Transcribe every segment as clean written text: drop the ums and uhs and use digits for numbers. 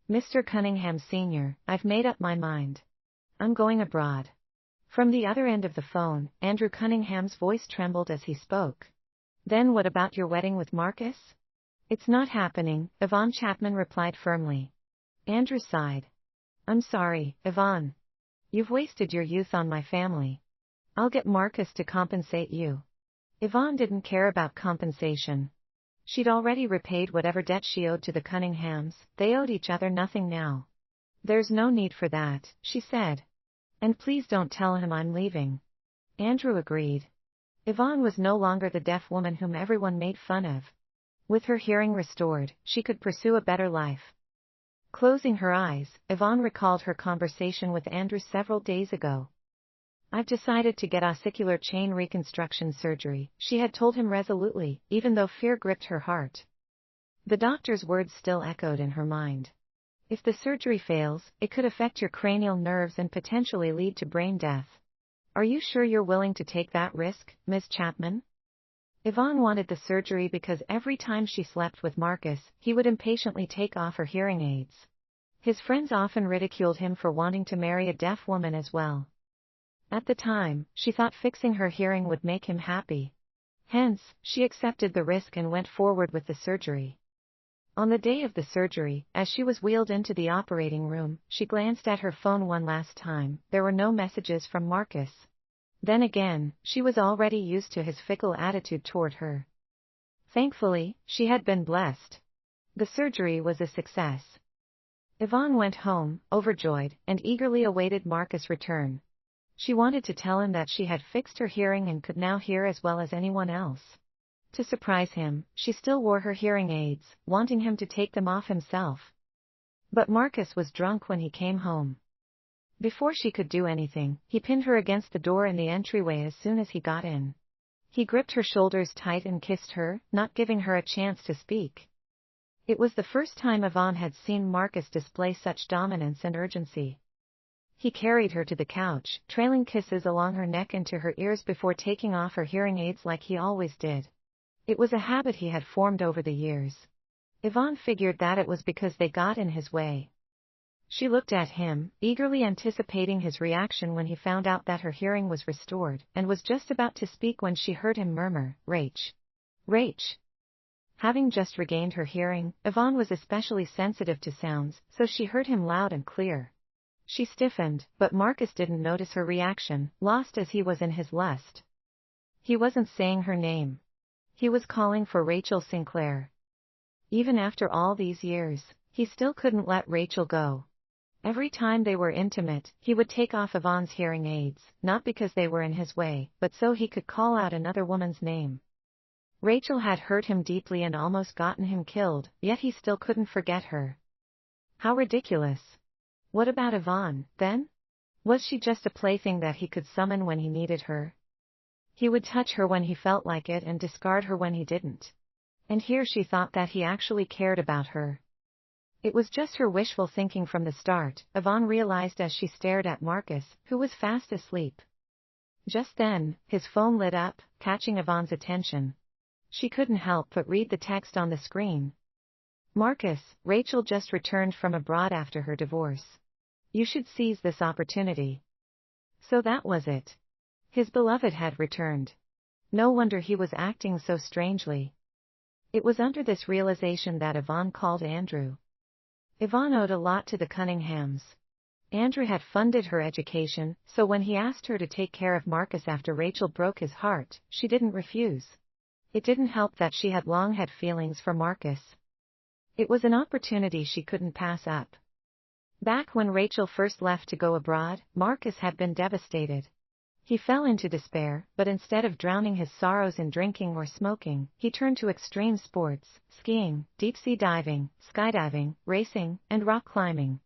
Mr. Cunningham Sr., I've made up my mind. I'm going abroad. From the other end of the phone, Andrew Cunningham's voice trembled as he spoke. Then what about your wedding with Marcus? It's not happening, Yvonne Chapman replied firmly. Andrew sighed. I'm sorry, Yvonne. You've wasted your youth on my family. I'll get Marcus to compensate you. Yvonne didn't care about compensation. She'd already repaid whatever debt she owed to the Cunninghams. They owed each other nothing now. There's no need for that, she said. And please don't tell him I'm leaving. Andrew agreed. Yvonne was no longer the deaf woman whom everyone made fun of. With her hearing restored, she could pursue a better life. Closing her eyes, Yvonne recalled her conversation with Andrew several days ago. I've decided to get ossicular chain reconstruction surgery, she had told him resolutely, even though fear gripped her heart. The doctor's words still echoed in her mind. If the surgery fails, it could affect your cranial nerves and potentially lead to brain death. Are you sure you're willing to take that risk, Ms. Chapman? Yvonne wanted the surgery because every time she slept with Marcus, he would impatiently take off her hearing aids. His friends often ridiculed him for wanting to marry a deaf woman as well. At the time, she thought fixing her hearing would make him happy. Hence, she accepted the risk and went forward with the surgery. On the day of the surgery, as she was wheeled into the operating room, she glanced at her phone one last time. There were no messages from Marcus. Then again, she was already used to his fickle attitude toward her. Thankfully, she had been blessed. The surgery was a success. Yvonne went home, overjoyed, and eagerly awaited Marcus' return. She wanted to tell him that she had fixed her hearing and could now hear as well as anyone else. To surprise him, she still wore her hearing aids, wanting him to take them off himself. But Marcus was drunk when he came home. Before she could do anything, he pinned her against the door in the entryway as soon as he got in. He gripped her shoulders tight and kissed her, not giving her a chance to speak. It was the first time Yvonne had seen Marcus display such dominance and urgency. He carried her to the couch, trailing kisses along her neck into her ears before taking off her hearing aids like he always did. It was a habit he had formed over the years. Yvonne figured that it was because they got in his way. She looked at him, eagerly anticipating his reaction when he found out that her hearing was restored, and was just about to speak when she heard him murmur, Rach. Rach. Having just regained her hearing, Yvonne was especially sensitive to sounds, so she heard him loud and clear. She stiffened, but Marcus didn't notice her reaction, lost as he was in his lust. He wasn't saying her name. He was calling for Rachel Sinclair. Even after all these years, he still couldn't let Rachel go. Every time they were intimate, he would take off Yvonne's hearing aids, not because they were in his way, but so he could call out another woman's name. Rachel had hurt him deeply and almost gotten him killed, yet he still couldn't forget her. How ridiculous. What about Yvonne, then? Was she just a plaything that he could summon when he needed her? He would touch her when he felt like it and discard her when he didn't. And here she thought that he actually cared about her. It was just her wishful thinking from the start, Yvonne realized as she stared at Marcus, who was fast asleep. Just then, his phone lit up, catching Yvonne's attention. She couldn't help but read the text on the screen. Marcus, Rachel just returned from abroad after her divorce. You should seize this opportunity. So that was it. His beloved had returned. No wonder he was acting so strangely. It was under this realization that Yvonne called Andrew. Yvonne owed a lot to the Cunninghams. Andrew had funded her education, so when he asked her to take care of Marcus after Rachel broke his heart, she didn't refuse. It didn't help that she had long had feelings for Marcus. It was an opportunity she couldn't pass up. Back when Rachel first left to go abroad, Marcus had been devastated. He fell into despair, but instead of drowning his sorrows in drinking or smoking, he turned to extreme sports, skiing, deep-sea diving, skydiving, racing, and rock climbing.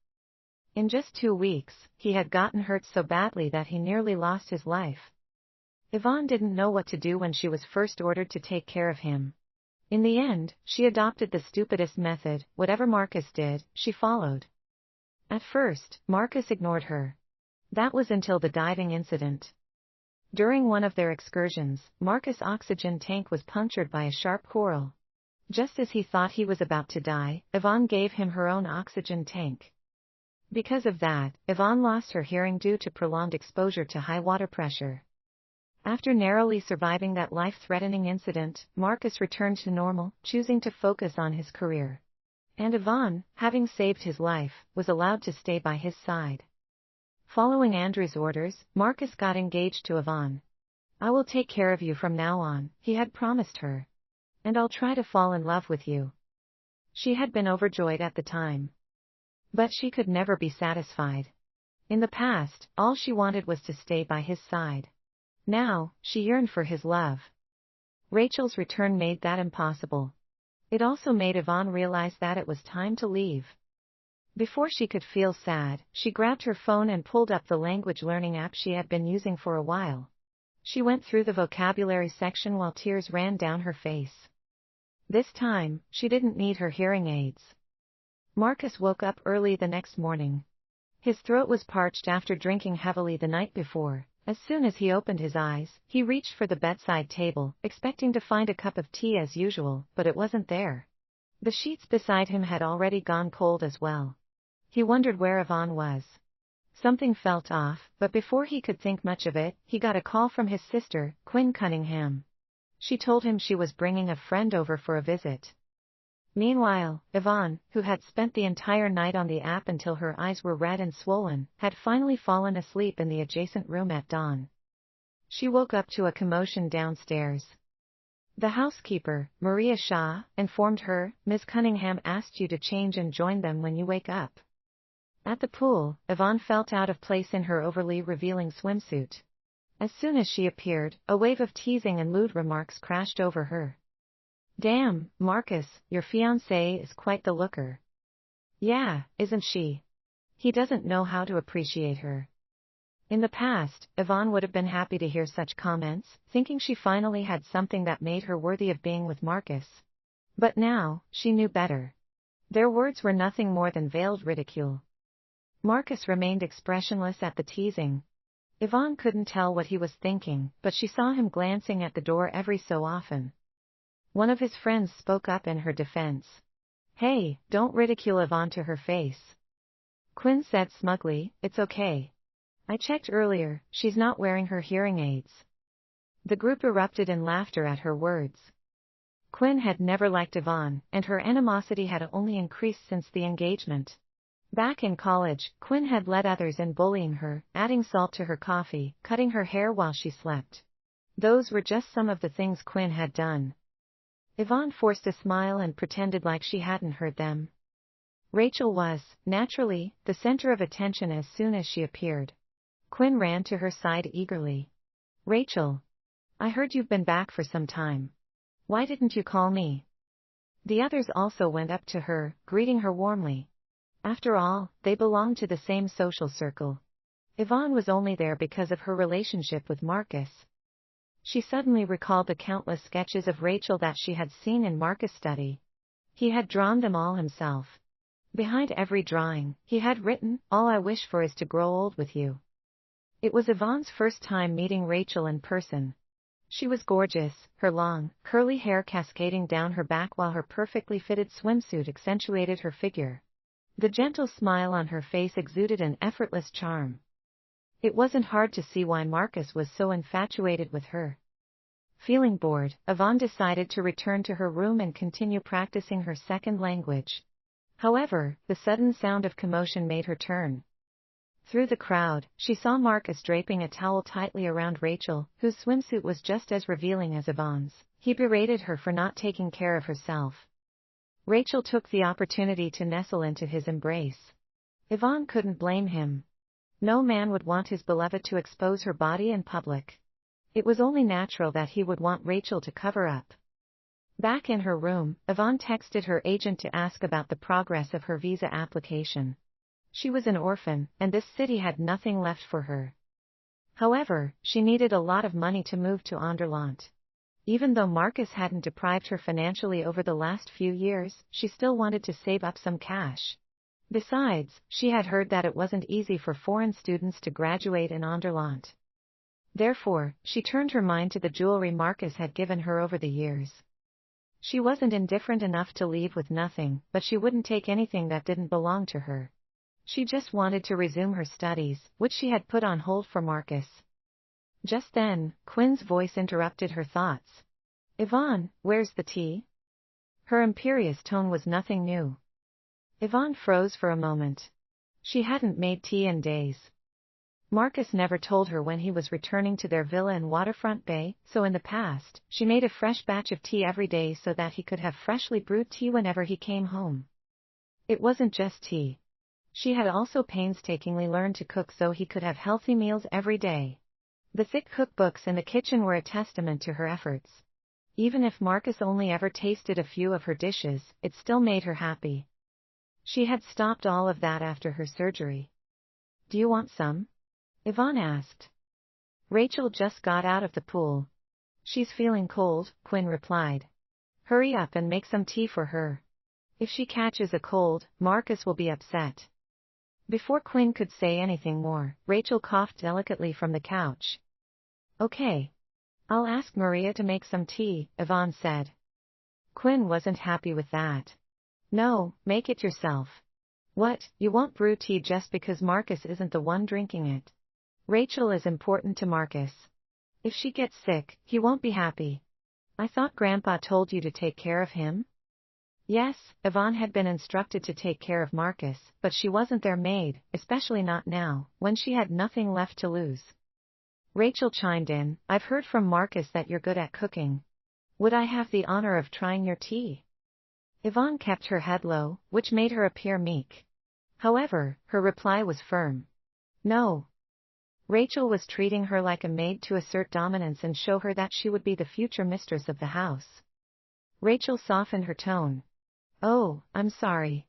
In just 2 weeks, he had gotten hurt so badly that he nearly lost his life. Yvonne didn't know what to do when she was first ordered to take care of him. In the end, she adopted the stupidest method. Whatever Marcus did, she followed. At first, Marcus ignored her. That was until the diving incident. During one of their excursions, Marcus' oxygen tank was punctured by a sharp coral. Just as he thought he was about to die, Yvonne gave him her own oxygen tank. Because of that, Yvonne lost her hearing due to prolonged exposure to high water pressure. After narrowly surviving that life-threatening incident, Marcus returned to normal, choosing to focus on his career. And Yvonne, having saved his life, was allowed to stay by his side. Following Andrew's orders, Marcus got engaged to Yvonne. "I will take care of you from now on," he had promised her. "And I'll try to fall in love with you." She had been overjoyed at the time. But she could never be satisfied. In the past, all she wanted was to stay by his side. Now, she yearned for his love. Rachel's return made that impossible. It also made Yvonne realize that it was time to leave. Before she could feel sad, she grabbed her phone and pulled up the language learning app she had been using for a while. She went through the vocabulary section while tears ran down her face. This time, she didn't need her hearing aids. Marcus woke up early the next morning. His throat was parched after drinking heavily the night before. As soon as he opened his eyes, he reached for the bedside table, expecting to find a cup of tea as usual, but it wasn't there. The sheets beside him had already gone cold as well. He wondered where Yvonne was. Something felt off, but before he could think much of it, he got a call from his sister, Quinn Cunningham. She told him she was bringing a friend over for a visit. Meanwhile, Yvonne, who had spent the entire night on the app until her eyes were red and swollen, had finally fallen asleep in the adjacent room at dawn. She woke up to a commotion downstairs. The housekeeper, Maria Shaw, informed her, "Ms. Cunningham asked you to change and join them when you wake up." At the pool, Yvonne felt out of place in her overly revealing swimsuit. As soon as she appeared, a wave of teasing and lewd remarks crashed over her. "Damn, Marcus, your fiancée is quite the looker." "Yeah, isn't she? He doesn't know how to appreciate her." In the past, Yvonne would have been happy to hear such comments, thinking she finally had something that made her worthy of being with Marcus. But now, she knew better. Their words were nothing more than veiled ridicule. Marcus remained expressionless at the teasing. Yvonne couldn't tell what he was thinking, but she saw him glancing at the door every so often. One of his friends spoke up in her defense. "Hey, don't ridicule Yvonne to her face." Quinn said smugly, "It's okay. I checked earlier, she's not wearing her hearing aids." The group erupted in laughter at her words. Quinn had never liked Yvonne, and her animosity had only increased since the engagement. Back in college, Quinn had led others in bullying her, adding salt to her coffee, cutting her hair while she slept. Those were just some of the things Quinn had done. Yvonne forced a smile and pretended like she hadn't heard them. Rachel was, naturally, the center of attention as soon as she appeared. Quinn ran to her side eagerly. "Rachel, I heard you've been back for some time. Why didn't you call me?" The others also went up to her, greeting her warmly. After all, they belonged to the same social circle. Yvonne was only there because of her relationship with Marcus. She suddenly recalled the countless sketches of Rachel that she had seen in Marcus' study. He had drawn them all himself. Behind every drawing, he had written, "All I wish for is to grow old with you." It was Yvonne's first time meeting Rachel in person. She was gorgeous, her long, curly hair cascading down her back while her perfectly fitted swimsuit accentuated her figure. The gentle smile on her face exuded an effortless charm. It wasn't hard to see why Marcus was so infatuated with her. Feeling bored, Yvonne decided to return to her room and continue practicing her second language. However, the sudden sound of commotion made her turn. Through the crowd, she saw Marcus draping a towel tightly around Rachel, whose swimsuit was just as revealing as Yvonne's. He berated her for not taking care of herself. Rachel took the opportunity to nestle into his embrace. Yvonne couldn't blame him. No man would want his beloved to expose her body in public. It was only natural that he would want Rachel to cover up. Back in her room, Yvonne texted her agent to ask about the progress of her visa application. She was an orphan, and this city had nothing left for her. However, she needed a lot of money to move to Anderlecht. Even though Marcus hadn't deprived her financially over the last few years, she still wanted to save up some cash. Besides, she had heard that it wasn't easy for foreign students to graduate in Anderlecht. Therefore, she turned her mind to the jewelry Marcus had given her over the years. She wasn't indifferent enough to leave with nothing, but she wouldn't take anything that didn't belong to her. She just wanted to resume her studies, which she had put on hold for Marcus. Just then, Quinn's voice interrupted her thoughts. Yvonne, where's the tea? Her imperious tone was nothing new. Yvonne froze for a moment. She hadn't made tea in days. Marcus never told her when he was returning to their villa in Waterfront Bay, so in the past, she made a fresh batch of tea every day so that he could have freshly brewed tea whenever he came home. It wasn't just tea. She had also painstakingly learned to cook so he could have healthy meals every day. The thick cookbooks in the kitchen were a testament to her efforts. Even if Marcus only ever tasted a few of her dishes, it still made her happy. She had stopped all of that after her surgery. Do you want some? Yvonne asked. Rachel just got out of the pool. She's feeling cold, Quinn replied. Hurry up and make some tea for her. If she catches a cold, Marcus will be upset. Before Quinn could say anything more, Rachel coughed delicately from the couch. Okay. I'll ask Maria to make some tea, Yvonne said. Quinn wasn't happy with that. No, make it yourself. What, you won't brew tea just because Marcus isn't the one drinking it? Rachel is important to Marcus. If she gets sick, he won't be happy. I thought Grandpa told you to take care of him? Yes, Yvonne had been instructed to take care of Marcus, but she wasn't their maid, especially not now, when she had nothing left to lose. Rachel chimed in, I've heard from Marcus that you're good at cooking. Would I have the honor of trying your tea? Yvonne kept her head low, which made her appear meek. However, her reply was firm. No. Rachel was treating her like a maid to assert dominance and show her that she would be the future mistress of the house. Rachel softened her tone. Oh, I'm sorry.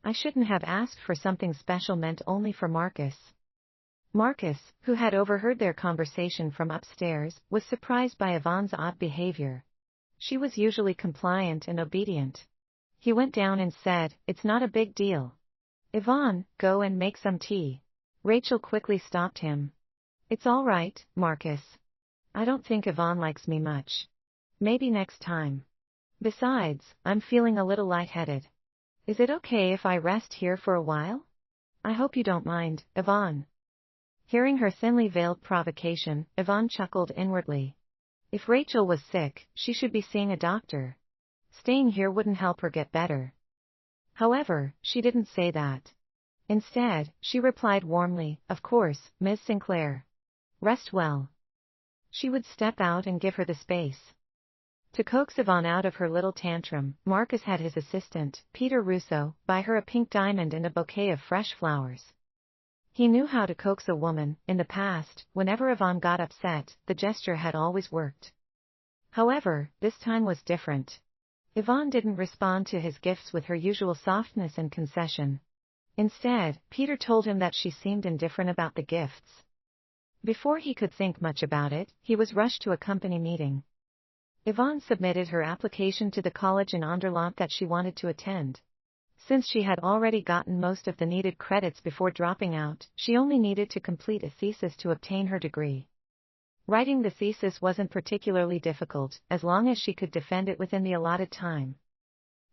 I shouldn't have asked for something special meant only for Marcus. Marcus, who had overheard their conversation from upstairs, was surprised by Yvonne's odd behavior. She was usually compliant and obedient. He went down and said, It's not a big deal. Yvonne, go and make some tea. Rachel quickly stopped him. It's all right, Marcus. I don't think Yvonne likes me much. Maybe next time. Besides, I'm feeling a little lightheaded. Is it okay if I rest here for a while? I hope you don't mind, Yvonne. Hearing her thinly veiled provocation, Yvonne chuckled inwardly. If Rachel was sick, she should be seeing a doctor. Staying here wouldn't help her get better. However, she didn't say that. Instead, she replied warmly, Of course, Ms. Sinclair. Rest well. She would step out and give her the space. To coax Yvonne out of her little tantrum, Marcus had his assistant, Peter Russo, buy her a pink diamond and a bouquet of fresh flowers. He knew how to coax a woman. In the past, whenever Yvonne got upset, the gesture had always worked. However, this time was different. Yvonne didn't respond to his gifts with her usual softness and concession. Instead, Peter told him that she seemed indifferent about the gifts. Before he could think much about it, he was rushed to a company meeting. Yvonne submitted her application to the college in Anderlecht that she wanted to attend. Since she had already gotten most of the needed credits before dropping out, she only needed to complete a thesis to obtain her degree. Writing the thesis wasn't particularly difficult, as long as she could defend it within the allotted time.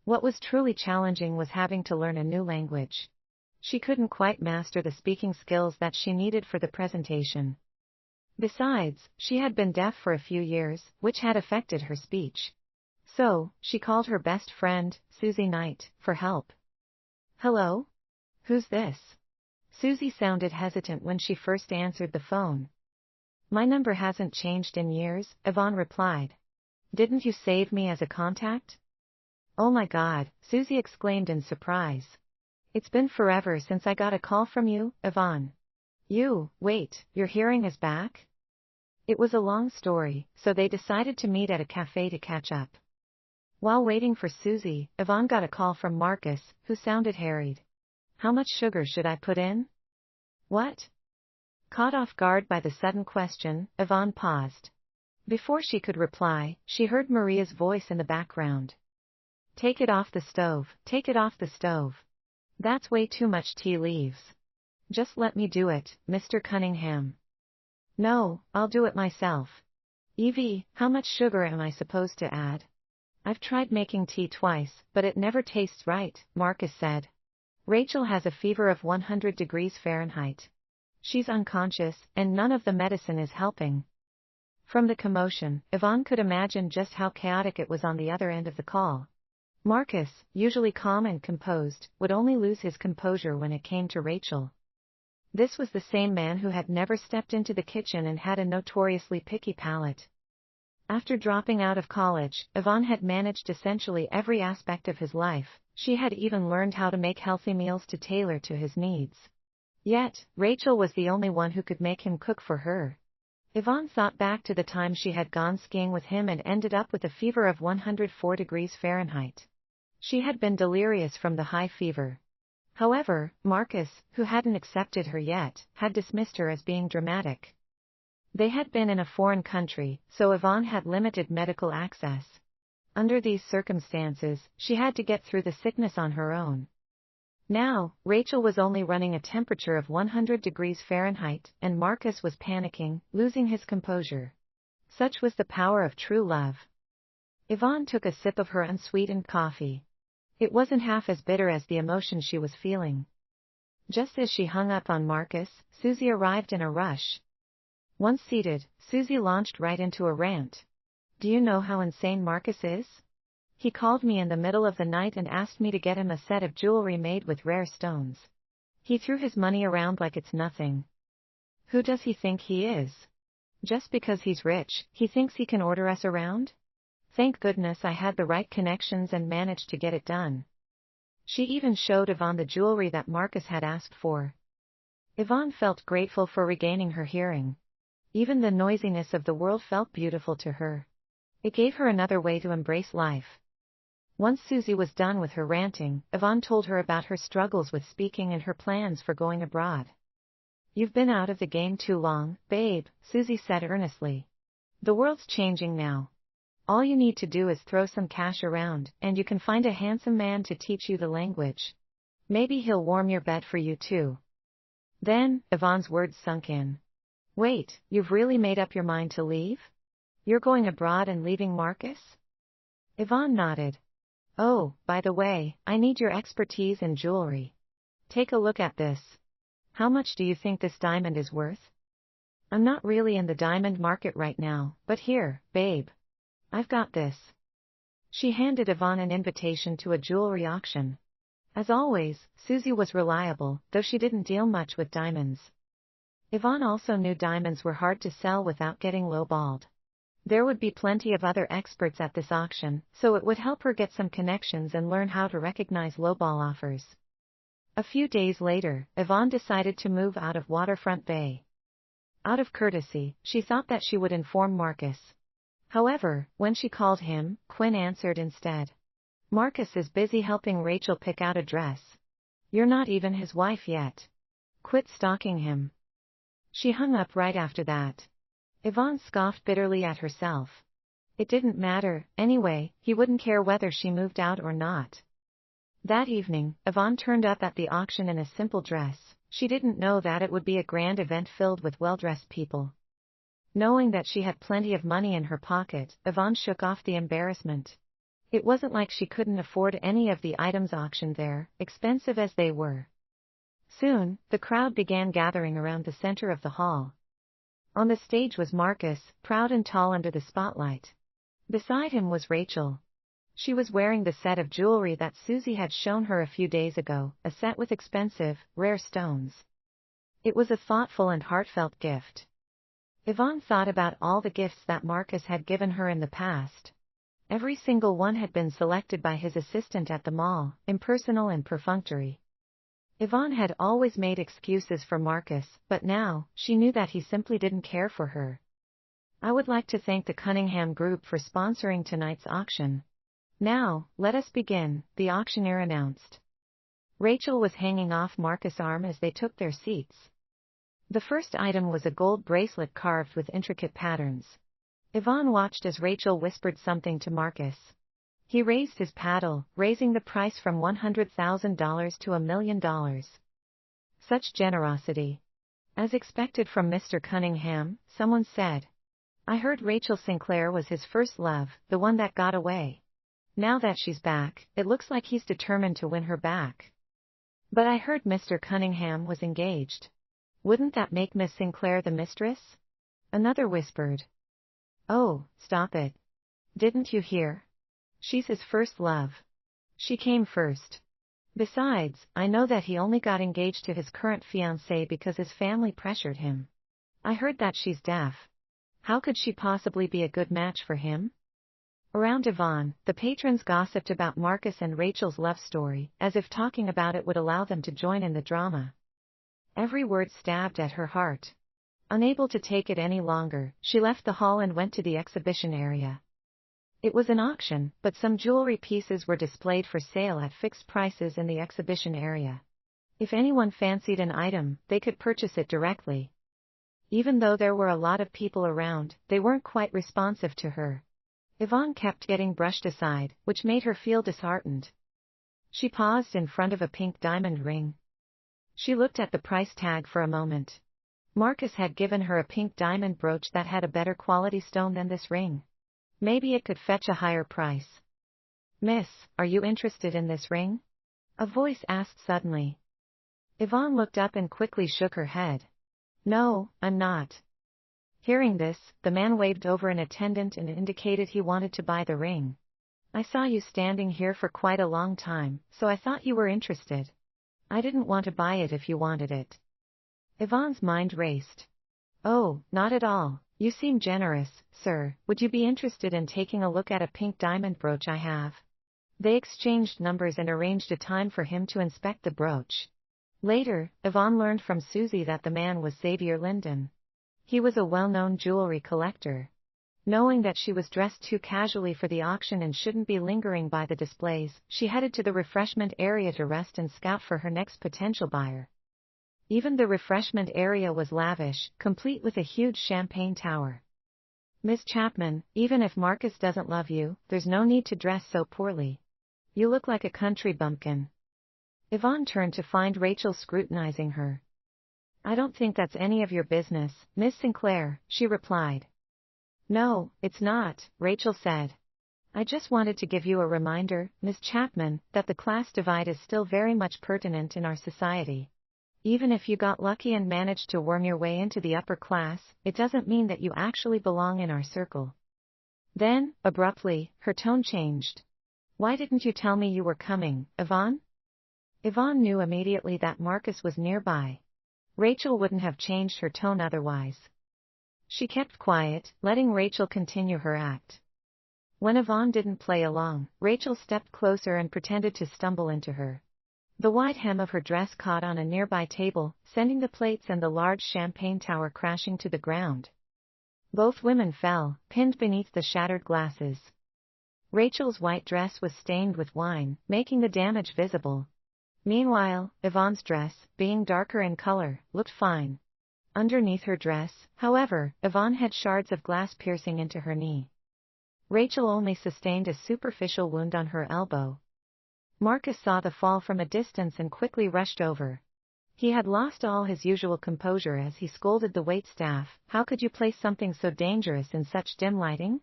What was truly challenging was having to learn a new language. She couldn't quite master the speaking skills that she needed for the presentation. Besides, she had been deaf for a few years, which had affected her speech. So, she called her best friend, Susie Knight, for help. Hello? Who's this? Susie sounded hesitant when she first answered the phone. My number hasn't changed in years, Yvonne replied. Didn't you save me as a contact? Oh my God, Susie exclaimed in surprise. It's been forever since I got a call from you, Yvonne. Wait, your hearing is back? It was a long story, so they decided to meet at a cafe to catch up. While waiting for Susie, Yvonne got a call from Marcus, who sounded harried. How much sugar should I put in? What? Caught off guard by the sudden question, Yvonne paused. Before she could reply, she heard Maria's voice in the background. Take it off the stove, take it off the stove. That's way too much tea leaves. Just let me do it, Mr. Cunningham. No, I'll do it myself. Evie, how much sugar am I supposed to add? I've tried making tea twice, but it never tastes right, Marcus said. Rachel has a fever of 100 degrees Fahrenheit. She's unconscious, and none of the medicine is helping. From the commotion, Yvonne could imagine just how chaotic it was on the other end of the call. Marcus, usually calm and composed, would only lose his composure when it came to Rachel. This was the same man who had never stepped into the kitchen and had a notoriously picky palate. After dropping out of college, Yvonne had managed essentially every aspect of his life. She had even learned how to make healthy meals to tailor to his needs. Yet, Rachel was the only one who could make him cook for her. Yvonne thought back to the time she had gone skiing with him and ended up with a fever of 104 degrees Fahrenheit. She had been delirious from the high fever. However, Marcus, who hadn't accepted her yet, had dismissed her as being dramatic. They had been in a foreign country, so Yvonne had limited medical access. Under these circumstances, she had to get through the sickness on her own. Now, Rachel was only running a temperature of 100 degrees Fahrenheit, and Marcus was panicking, losing his composure. Such was the power of true love. Yvonne took a sip of her unsweetened coffee. It wasn't half as bitter as the emotion she was feeling. Just as she hung up on Marcus, Susie arrived in a rush. Once seated, Susie launched right into a rant. Do you know how insane Marcus is? He called me in the middle of the night and asked me to get him a set of jewelry made with rare stones. He threw his money around like it's nothing. Who does he think he is? Just because he's rich, he thinks he can order us around? Thank goodness I had the right connections and managed to get it done. She even showed Yvonne the jewelry that Marcus had asked for. Yvonne felt grateful for regaining her hearing. Even the noisiness of the world felt beautiful to her. It gave her another way to embrace life. Once Susie was done with her ranting, Yvonne told her about her struggles with speaking and her plans for going abroad. You've been out of the game too long, babe, Susie said earnestly. The world's changing now. All you need to do is throw some cash around, and you can find a handsome man to teach you the language. Maybe he'll warm your bed for you too. Then, Yvonne's words sunk in. Wait, you've really made up your mind to leave? You're going abroad and leaving Marcus? Yvonne nodded. Oh, by the way, I need your expertise in jewelry. Take a look at this. How much do you think this diamond is worth? I'm not really in the diamond market right now, but here, babe. I've got this. She handed Yvonne an invitation to a jewelry auction. As always, Susie was reliable, though she didn't deal much with diamonds. Yvonne also knew diamonds were hard to sell without getting lowballed. There would be plenty of other experts at this auction, so it would help her get some connections and learn how to recognize lowball offers. A few days later, Yvonne decided to move out of Waterfront Bay. Out of courtesy, she thought that she would inform Marcus. However, when she called him, Quinn answered instead. Marcus is busy helping Rachel pick out a dress. You're not even his wife yet. Quit stalking him. She hung up right after that. Yvonne scoffed bitterly at herself. It didn't matter, anyway, he wouldn't care whether she moved out or not. That evening, Yvonne turned up at the auction in a simple dress. She didn't know that it would be a grand event filled with well-dressed people. Knowing that she had plenty of money in her pocket, Yvonne shook off the embarrassment. It wasn't like she couldn't afford any of the items auctioned there, expensive as they were. Soon, the crowd began gathering around the center of the hall. On the stage was Marcus, proud and tall under the spotlight. Beside him was Rachel. She was wearing the set of jewelry that Susie had shown her a few days ago, a set with expensive, rare stones. It was a thoughtful and heartfelt gift. Yvonne thought about all the gifts that Marcus had given her in the past. Every single one had been selected by his assistant at the mall, impersonal and perfunctory. Yvonne had always made excuses for Marcus, but now, she knew that he simply didn't care for her. I would like to thank the Cunningham Group for sponsoring tonight's auction. Now, let us begin, the auctioneer announced. Rachel was hanging off Marcus' arm as they took their seats. The first item was a gold bracelet carved with intricate patterns. Yvonne watched as Rachel whispered something to Marcus. He raised his paddle, raising the price from $100,000 to $1 million. Such generosity. As expected from Mr. Cunningham, someone said. I heard Rachel Sinclair was his first love, the one that got away. Now that she's back, it looks like he's determined to win her back. But I heard Mr. Cunningham was engaged. Wouldn't that make Miss Sinclair the mistress? Another whispered. Oh, stop it. Didn't you hear? She's his first love. She came first. Besides, I know that he only got engaged to his current fiancée because his family pressured him. I heard that she's deaf. How could she possibly be a good match for him? Around Yvonne, the patrons gossiped about Marcus and Rachel's love story, as if talking about it would allow them to join in the drama. Every word stabbed at her heart. Unable to take it any longer, she left the hall and went to the exhibition area. It was an auction, but some jewelry pieces were displayed for sale at fixed prices in the exhibition area. If anyone fancied an item, they could purchase it directly. Even though there were a lot of people around, they weren't quite responsive to her. Yvonne kept getting brushed aside, which made her feel disheartened. She paused in front of a pink diamond ring. She looked at the price tag for a moment. Marcus had given her a pink diamond brooch that had a better quality stone than this ring. Maybe it could fetch a higher price. Miss, are you interested in this ring? A voice asked suddenly. Yvonne looked up and quickly shook her head. No, I'm not. Hearing this, the man waved over an attendant and indicated he wanted to buy the ring. I saw you standing here for quite a long time, so I thought you were interested. I didn't want to buy it if you wanted it. Yvonne's mind raced. Oh, not at all. You seem generous, sir. Would you be interested in taking a look at a pink diamond brooch I have? They exchanged numbers and arranged a time for him to inspect the brooch. Later, Yvonne learned from Susie that the man was Xavier Linden. He was a well-known jewelry collector. Knowing that she was dressed too casually for the auction and shouldn't be lingering by the displays, she headed to the refreshment area to rest and scout for her next potential buyer. Even the refreshment area was lavish, complete with a huge champagne tower. Miss Chapman, even if Marcus doesn't love you, there's no need to dress so poorly. You look like a country bumpkin. Yvonne turned to find Rachel scrutinizing her. I don't think that's any of your business, Miss Sinclair, she replied. No, it's not, Rachel said. I just wanted to give you a reminder, Miss Chapman, that the class divide is still very much pertinent in our society. Even if you got lucky and managed to worm your way into the upper class, it doesn't mean that you actually belong in our circle. Then, abruptly, her tone changed. Why didn't you tell me you were coming, Yvonne? Yvonne knew immediately that Marcus was nearby. Rachel wouldn't have changed her tone otherwise. She kept quiet, letting Rachel continue her act. When Yvonne didn't play along, Rachel stepped closer and pretended to stumble into her. The wide hem of her dress caught on a nearby table, sending the plates and the large champagne tower crashing to the ground. Both women fell, pinned beneath the shattered glasses. Rachel's white dress was stained with wine, making the damage visible. Meanwhile, Yvonne's dress, being darker in color, looked fine. Underneath her dress, however, Yvonne had shards of glass piercing into her knee. Rachel only sustained a superficial wound on her elbow. Marcus saw the fall from a distance and quickly rushed over. He had lost all his usual composure as he scolded the waitstaff. How could you place something so dangerous in such dim lighting?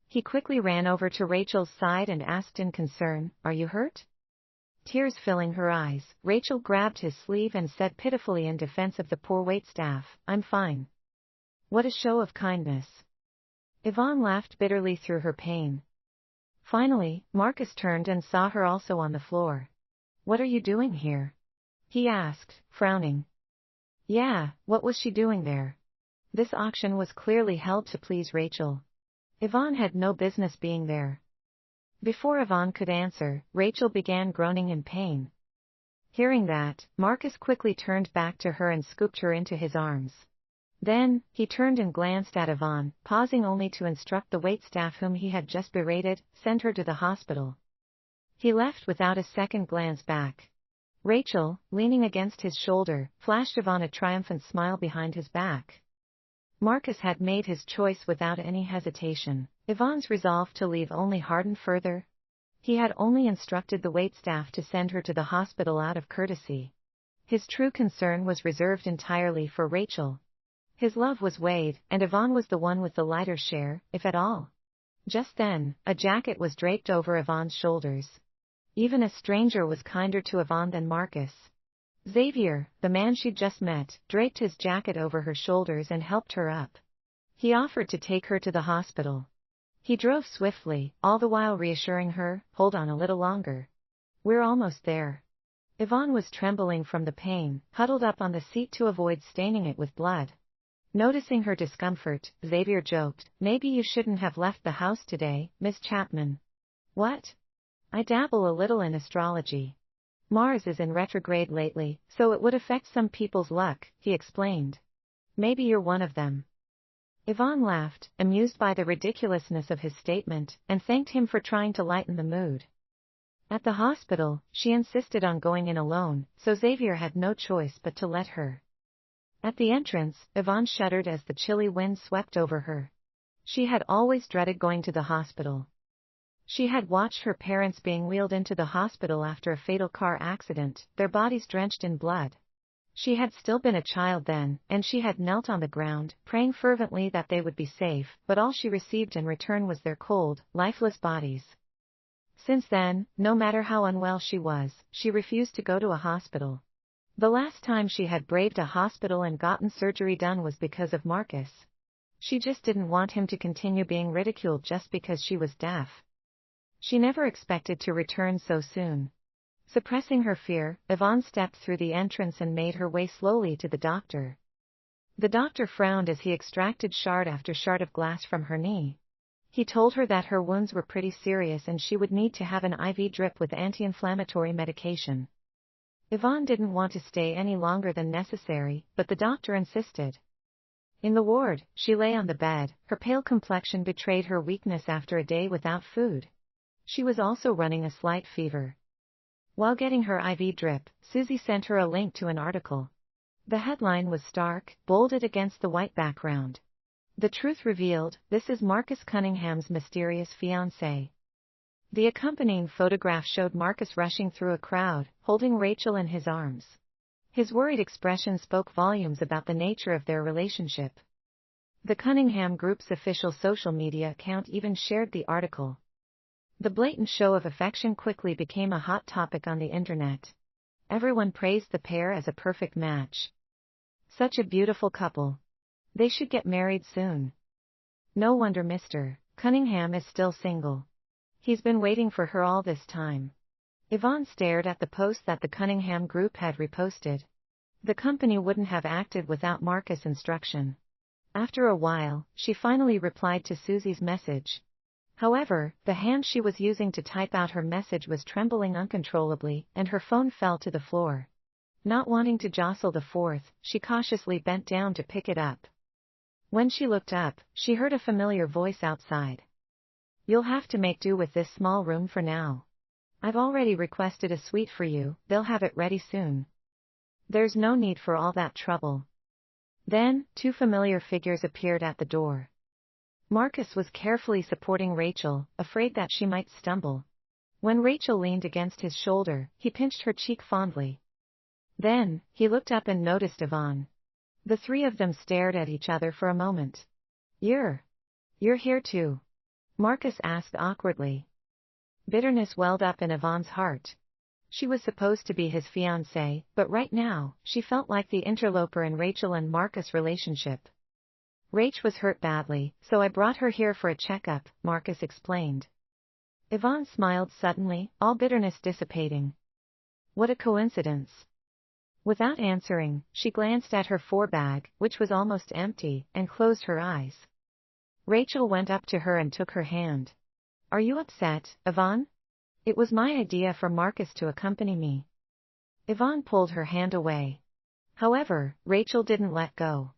He quickly ran over to Rachel's side and asked in concern, Are you hurt? Tears filling her eyes, Rachel grabbed his sleeve and said pitifully in defense of the poor waitstaff, I'm fine. What a show of kindness. Yvonne laughed bitterly through her pain. Finally, Marcus turned and saw her also on the floor. What are you doing here? He asked, frowning. Yeah, what was she doing there? This auction was clearly held to please Rachel. Yvonne had no business being there. Before Yvonne could answer, Rachel began groaning in pain. Hearing that, Marcus quickly turned back to her and scooped her into his arms. Then, he turned and glanced at Yvonne, pausing only to instruct the waitstaff whom he had just berated, send her to the hospital. He left without a second glance back. Rachel, leaning against his shoulder, flashed Yvonne a triumphant smile behind his back. Marcus had made his choice without any hesitation. Yvonne's resolve to leave only hardened further. He had only instructed the waitstaff to send her to the hospital out of courtesy. His true concern was reserved entirely for Rachel. His love was weighed, and Yvonne was the one with the lighter share, if at all. Just then, a jacket was draped over Yvonne's shoulders. Even a stranger was kinder to Yvonne than Marcus. Xavier, the man she'd just met, draped his jacket over her shoulders and helped her up. He offered to take her to the hospital. He drove swiftly, all the while reassuring her, "Hold on a little longer. We're almost there." Yvonne was trembling from the pain, huddled up on the seat to avoid staining it with blood. Noticing her discomfort, Xavier joked, "Maybe you shouldn't have left the house today, Miss Chapman." "What?" "I dabble a little in astrology. Mars is in retrograde lately, so it would affect some people's luck," he explained. "Maybe you're one of them." Yvonne laughed, amused by the ridiculousness of his statement, and thanked him for trying to lighten the mood. At the hospital, she insisted on going in alone, so Xavier had no choice but to let her. At the entrance, Yvonne shuddered as the chilly wind swept over her. She had always dreaded going to the hospital. She had watched her parents being wheeled into the hospital after a fatal car accident, their bodies drenched in blood. She had still been a child then, and she had knelt on the ground, praying fervently that they would be safe, but all she received in return was their cold, lifeless bodies. Since then, no matter how unwell she was, she refused to go to a hospital. The last time she had braved a hospital and gotten surgery done was because of Marcus. She just didn't want him to continue being ridiculed just because she was deaf. She never expected to return so soon. Suppressing her fear, Yvonne stepped through the entrance and made her way slowly to the doctor. The doctor frowned as he extracted shard after shard of glass from her knee. He told her that her wounds were pretty serious and she would need to have an IV drip with anti-inflammatory medication. Yvonne didn't want to stay any longer than necessary, but the doctor insisted. In the ward, she lay on the bed, her pale complexion betrayed her weakness after a day without food. She was also running a slight fever. While getting her IV drip, Susie sent her a link to an article. The headline was stark, bolded against the white background. "The truth revealed, this is Marcus Cunningham's mysterious fiancé." The accompanying photograph showed Marcus rushing through a crowd, holding Rachel in his arms. His worried expression spoke volumes about the nature of their relationship. The Cunningham Group's official social media account even shared the article. The blatant show of affection quickly became a hot topic on the internet. Everyone praised the pair as a perfect match. Such a beautiful couple. They should get married soon. No wonder Mr. Cunningham is still single. He's been waiting for her all this time. Yvonne stared at the post that the Cunningham Group had reposted. The company wouldn't have acted without Marcus' instruction. After a while, she finally replied to Susie's message. However, the hand she was using to type out her message was trembling uncontrollably, and her phone fell to the floor. Not wanting to jostle the fourth, she cautiously bent down to pick it up. When she looked up, she heard a familiar voice outside. "You'll have to make do with this small room for now. I've already requested a suite for you, they'll have it ready soon. There's no need for all that trouble." Then, two familiar figures appeared at the door. Marcus was carefully supporting Rachel, afraid that she might stumble. When Rachel leaned against his shoulder, he pinched her cheek fondly. Then, he looked up and noticed Yvonne. The three of them stared at each other for a moment. You're here too?" Marcus asked awkwardly. Bitterness welled up in Yvonne's heart. She was supposed to be his fiancée, but right now, she felt like the interloper in Rachel and Marcus' relationship. "Rach was hurt badly, so I brought her here for a checkup," Marcus explained. Yvonne smiled suddenly, all bitterness dissipating. What a coincidence. Without answering, she glanced at her bag, which was almost empty, and closed her eyes. Rachel went up to her and took her hand. "Are you upset, Yvonne? It was my idea for Marcus to accompany me." Yvonne pulled her hand away. However, Rachel didn't let go.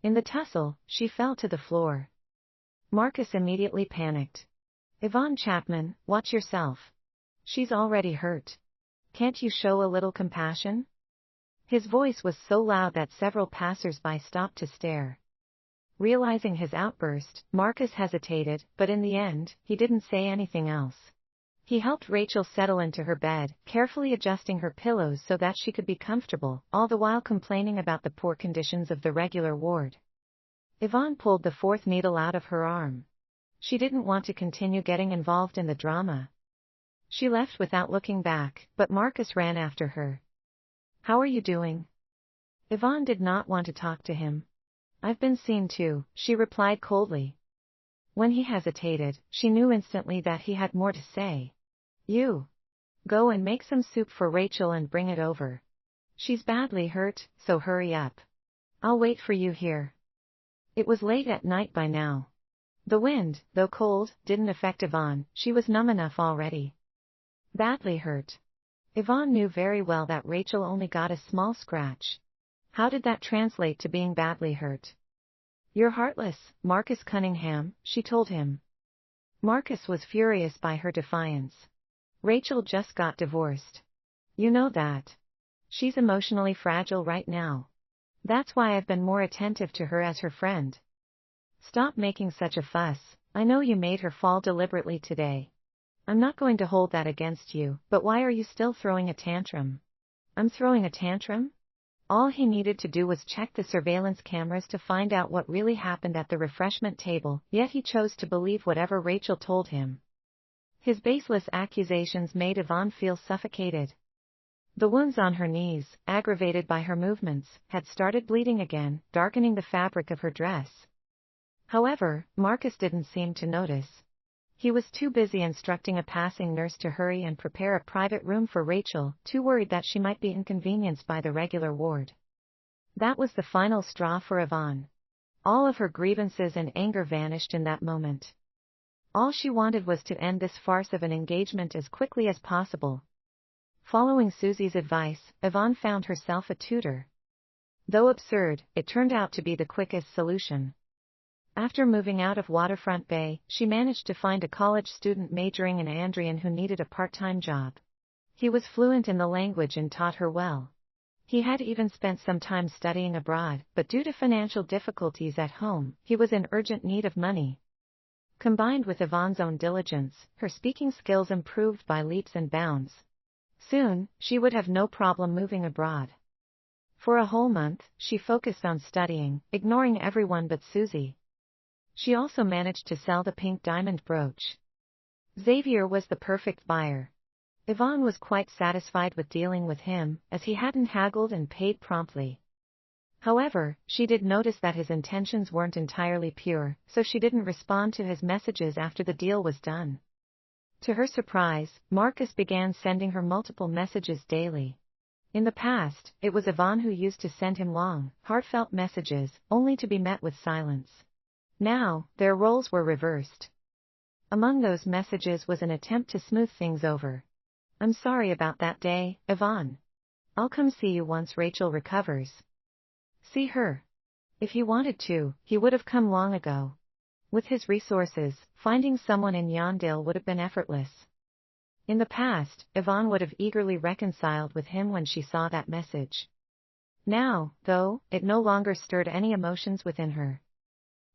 In the tussle, she fell to the floor. Marcus immediately panicked. "Yvonne Chapman, watch yourself. She's already hurt. Can't you show a little compassion?" His voice was so loud that several passers-by stopped to stare. Realizing his outburst, Marcus hesitated, but in the end, he didn't say anything else. He helped Rachel settle into her bed, carefully adjusting her pillows so that she could be comfortable, all the while complaining about the poor conditions of the regular ward. Yvonne pulled the fourth needle out of her arm. She didn't want to continue getting involved in the drama. She left without looking back, but Marcus ran after her. How are you doing? Yvonne did not want to talk to him. I've been seen too, she replied coldly. When he hesitated, she knew instantly that he had more to say. You. Go and make some soup for Rachel and bring it over. She's badly hurt, so hurry up. I'll wait for you here. It was late at night by now. The wind, though cold, didn't affect Yvonne, she was numb enough already. Badly hurt. Yvonne knew very well that Rachel only got a small scratch. How did that translate to being badly hurt? You're heartless, Marcus Cunningham, she told him. Marcus was furious by her defiance. Rachel just got divorced. You know that. She's emotionally fragile right now. That's why I've been more attentive to her as her friend. Stop making such a fuss, I know you made her fall deliberately today. I'm not going to hold that against you, but why are you still throwing a tantrum? I'm throwing a tantrum? All he needed to do was check the surveillance cameras to find out what really happened at the refreshment table, yet he chose to believe whatever Rachel told him. His baseless accusations made Yvonne feel suffocated. The wounds on her knees, aggravated by her movements, had started bleeding again, darkening the fabric of her dress. However, Marcus didn't seem to notice. He was too busy instructing a passing nurse to hurry and prepare a private room for Rachel, too worried that she might be inconvenienced by the regular ward. That was the final straw for Yvonne. All of her grievances and anger vanished in that moment. All she wanted was to end this farce of an engagement as quickly as possible. Following Susie's advice, Yvonne found herself a tutor. Though absurd, it turned out to be the quickest solution. After moving out of Waterfront Bay, she managed to find a college student majoring in Andrian who needed a part-time job. He was fluent in the language and taught her well. He had even spent some time studying abroad, but due to financial difficulties at home, he was in urgent need of money. Combined with Yvonne's own diligence, her speaking skills improved by leaps and bounds. Soon, she would have no problem moving abroad. For a whole month, she focused on studying, ignoring everyone but Susie. She also managed to sell the pink diamond brooch. Xavier was the perfect buyer. Yvonne was quite satisfied with dealing with him, as he hadn't haggled and paid promptly. However, she did notice that his intentions weren't entirely pure, so she didn't respond to his messages after the deal was done. To her surprise, Marcus began sending her multiple messages daily. In the past, it was Yvonne who used to send him long, heartfelt messages, only to be met with silence. Now, their roles were reversed. Among those messages was an attempt to smooth things over. I'm sorry about that day, Yvonne. I'll come see you once Rachel recovers. See her. If he wanted to, he would have come long ago. With his resources, finding someone in Yondale would have been effortless. In the past, Yvonne would have eagerly reconciled with him when she saw that message. Now, though, it no longer stirred any emotions within her.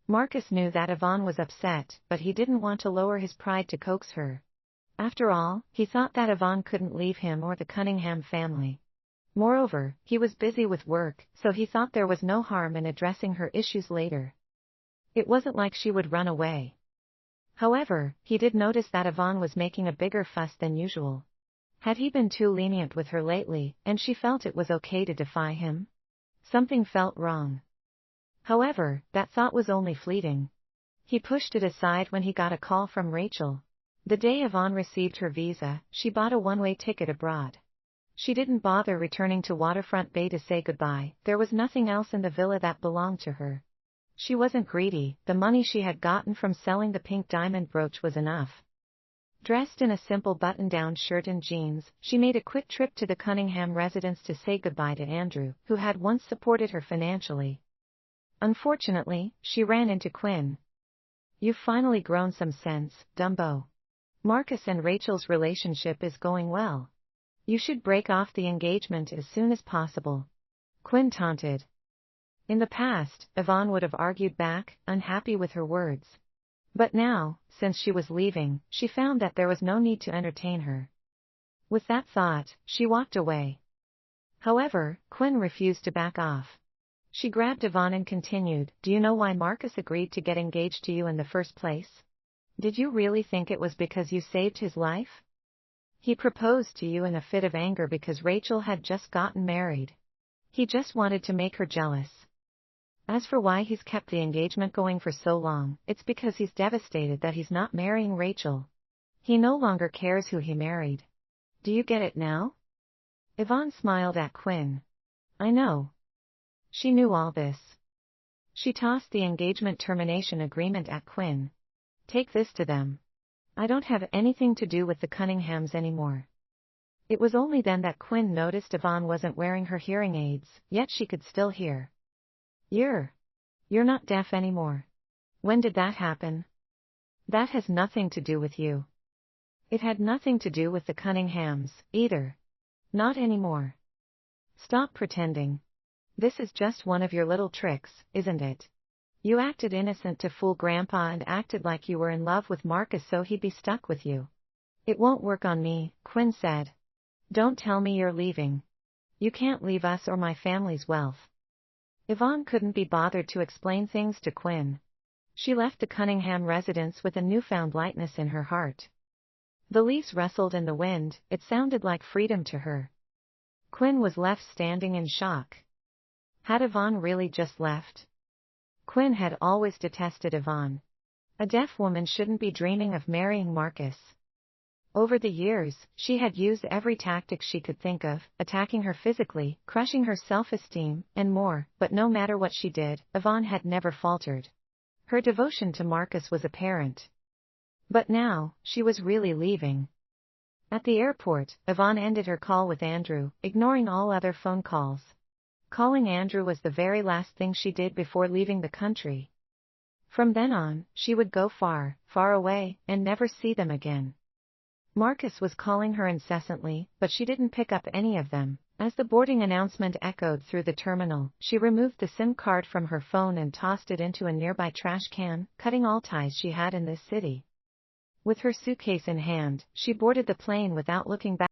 Marcus knew that Yvonne was upset, but he didn't want to lower his pride to coax her. After all, he thought that Yvonne couldn't leave him or the Cunningham family. Moreover, he was busy with work, so he thought there was no harm in addressing her issues later. It wasn't like she would run away. However, he did notice that Yvonne was making a bigger fuss than usual. Had he been too lenient with her lately, and she felt it was okay to defy him? Something felt wrong. However, that thought was only fleeting. He pushed it aside when he got a call from Rachel. The day Yvonne received her visa, she bought a one-way ticket abroad. She didn't bother returning to Waterfront Bay to say goodbye, there was nothing else in the villa that belonged to her. She wasn't greedy, the money she had gotten from selling the pink diamond brooch was enough. Dressed in a simple button-down shirt and jeans, she made a quick trip to the Cunningham residence to say goodbye to Andrew, who had once supported her financially. Unfortunately, she ran into Quinn. You've finally grown some sense, Dumbo. Marcus and Rachel's relationship is going well. You should break off the engagement as soon as possible. Quinn taunted. In the past, Yvonne would have argued back, unhappy with her words. But now, since she was leaving, she found that there was no need to entertain her. With that thought, she walked away. However, Quinn refused to back off. She grabbed Yvonne and continued, Do you know why Marcus agreed to get engaged to you in the first place? Did you really think it was because you saved his life? He proposed to you in a fit of anger because Rachel had just gotten married. He just wanted to make her jealous. As for why he's kept the engagement going for so long, it's because he's devastated that he's not marrying Rachel. He no longer cares who he married. Do you get it now? Yvonne smiled at Quinn. I know. She knew all this. She tossed the engagement termination agreement at Quinn. Take this to them. I don't have anything to do with the Cunninghams anymore. It was only then that Quinn noticed Yvonne wasn't wearing her hearing aids, yet she could still hear. You're not deaf anymore. When did that happen? That has nothing to do with you. It had nothing to do with the Cunninghams, either. Not anymore. Stop pretending. This is just one of your little tricks, isn't it? You acted innocent to fool Grandpa and acted like you were in love with Marcus so he'd be stuck with you. It won't work on me, Quinn said. Don't tell me you're leaving. You can't leave us or my family's wealth. Yvonne couldn't be bothered to explain things to Quinn. She left the Cunningham residence with a newfound lightness in her heart. The leaves rustled in the wind, it sounded like freedom to her. Quinn was left standing in shock. Had Yvonne really just left? Quinn had always detested Yvonne. A deaf woman shouldn't be dreaming of marrying Marcus. Over the years, she had used every tactic she could think of, attacking her physically, crushing her self-esteem, and more, but no matter what she did, Yvonne had never faltered. Her devotion to Marcus was apparent. But now, she was really leaving. At the airport, Yvonne ended her call with Andrew, ignoring all other phone calls. Calling Andrew was the very last thing she did before leaving the country. From then on, she would go far, far away, and never see them again. Marcus was calling her incessantly, but she didn't pick up any of them. As the boarding announcement echoed through the terminal, she removed the SIM card from her phone and tossed it into a nearby trash can, cutting all ties she had in this city. With her suitcase in hand, she boarded the plane without looking back.